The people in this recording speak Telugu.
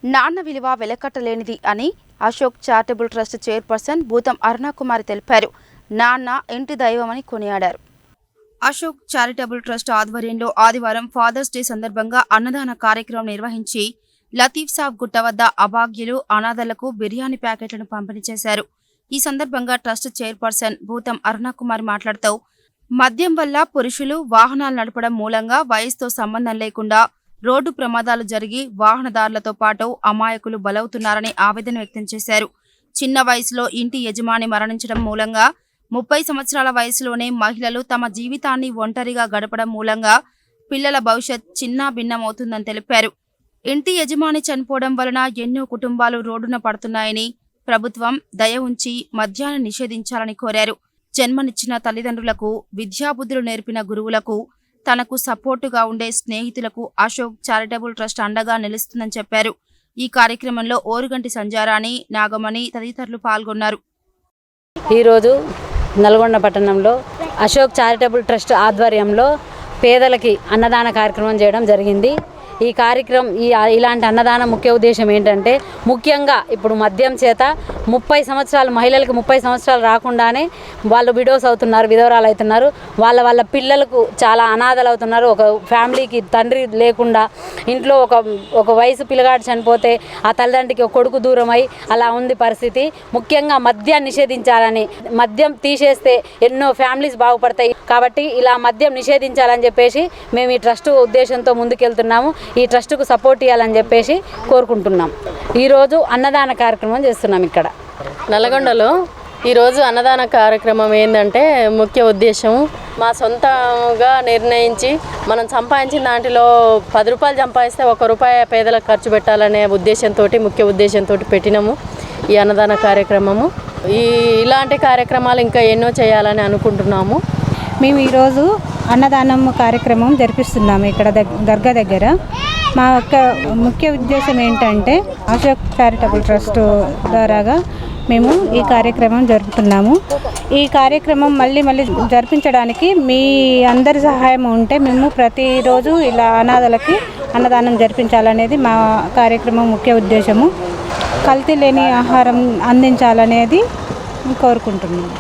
నాన్న విలువ వెలకట్టలేనిది అని అశోక్ చారిటబుల్ ట్రస్ట్ చైర్పర్సన్ భూతం అరుణకుమారి తెలిపారు. నాన్న ఇంటి దైవమని కొనియాడారు. అశోక్ చారిటబుల్ ట్రస్ట్ ఆధ్వర్యంలో ఆదివారం ఫాదర్స్ డే సందర్భంగా అన్నదాన కార్యక్రమం నిర్వహించి లతీఫ్ సాబ్ గుట్ట వద్ద అభాగ్యులు, అనాథలకు బిర్యానీ ప్యాకెట్లను పంపిణీ చేశారు. ఈ సందర్భంగా ట్రస్ట్ చైర్పర్సన్ భూతం అరుణకుమారి మాట్లాడుతూ, మద్యం వల్ల పురుషులు వాహనాలు నడపడం మూలంగా వయసుతో సంబంధం లేకుండా రోడ్డు ప్రమాదాలు జరిగి వాహనదారులతో పాటు అమాయకులు బలవుతున్నారని ఆవేదన వ్యక్తం చేశారు. చిన్న వయసులో ఇంటి యజమాని మరణించడం మూలంగా 30 సంవత్సరాల వయసులోనే మహిళలు తమ జీవితాన్ని ఒంటరిగా గడపడం మూలంగా పిల్లల భవిష్యత్ చిన్నా భిన్నమవుతుందని తెలిపారు. ఇంటి యజమాని చనిపోవడం వలన ఎన్నో కుటుంబాలు రోడ్డున పడుతున్నాయని, ప్రభుత్వం దయ ఉంచి మద్యాన్ని నిషేధించాలని కోరారు. జన్మనిచ్చిన తల్లిదండ్రులకు, విద్యాబుద్ధులు నేర్పిన గురువులకు, తనకు సపోర్టుగా ఉండే స్నేహితులకు అశోక్ చారిటబుల్ ట్రస్ట్ అండగా నిలుస్తుందని చెప్పారు. ఈ కార్యక్రమంలో ఓరుగంటి సంజారాణి, నాగమణి తదితరులు పాల్గొన్నారు. ఈరోజు నల్గొండ పట్టణంలో అశోక్ చారిటబుల్ ట్రస్ట్ ఆధ్వర్యంలో పేదలకి అన్నదాన కార్యక్రమం చేయడం జరిగింది. ఈ కార్యక్రమం ఇలాంటి అన్నదాన ముఖ్య ఉద్దేశం ఏంటంటే, ముఖ్యంగా ఇప్పుడు మద్యం చేత 30 సంవత్సరాలు మహిళలకు 30 సంవత్సరాలు రాకుండానే వాళ్ళు విడోస్ అవుతున్నారు, విధవరాలు అవుతున్నారు. వాళ్ళ పిల్లలకు చాలా అనాథలు అవుతున్నారు. ఒక ఫ్యామిలీకి తండ్రి లేకుండా ఇంట్లో ఒక వయసు పిల్లగాడు చనిపోతే ఆ తల్లిదండ్రికి ఒక కొడుకు దూరమై అలా ఉంది పరిస్థితి. ముఖ్యంగా మద్యాన్ని నిషేధించాలని, మద్యం తీసేస్తే ఎన్నో ఫ్యామిలీస్ బాగుపడతాయి కాబట్టి ఇలా మద్యం నిషేధించాలని చెప్పేసి మేము ఈ ట్రస్ట్ ఉద్దేశంతో ముందుకెళ్తున్నాము. ఈ ట్రస్టుకు సపోర్ట్ ఇవ్వాలని చెప్పేసి కోరుకుంటున్నాం. ఈరోజు అన్నదాన కార్యక్రమం చేస్తున్నాం. ఇక్కడ నల్గొండలో ఈరోజు అన్నదాన కార్యక్రమం ఏంటంటే, ముఖ్య ఉద్దేశం మా సొంతంగా నిర్ణయించి మనం సంపాదించిన దాంట్లో 10 రూపాయలు సంపాదిస్తే 1 రూపాయి పేదలకు ఖర్చు పెట్టాలనే ముఖ్య ఉద్దేశంతో పెట్టినాము ఈ అన్నదాన కార్యక్రమము. ఇలాంటి కార్యక్రమాలు ఇంకా ఎన్నో చేయాలని అనుకుంటున్నాము. మేము ఈరోజు అన్నదానం కార్యక్రమం జరిపిస్తున్నాము ఇక్కడ దర్గా దగ్గర. మా యొక్క ముఖ్య ఉద్దేశం ఏంటంటే, అశోక్ చారిటబుల్ ట్రస్ట్ ద్వారాగా మేము ఈ కార్యక్రమం జరుపుతున్నాము. ఈ కార్యక్రమం మళ్ళీ జరిపించడానికి మీ అందరి సహాయం ఉంటే మేము ప్రతిరోజు ఇలా అనాథలకి అన్నదానం జరిపించాలనేది మా కార్యక్రమం ముఖ్య ఉద్దేశము. కల్తీ లేని ఆహారం అందించాలనేది కోరుకుంటున్నాము.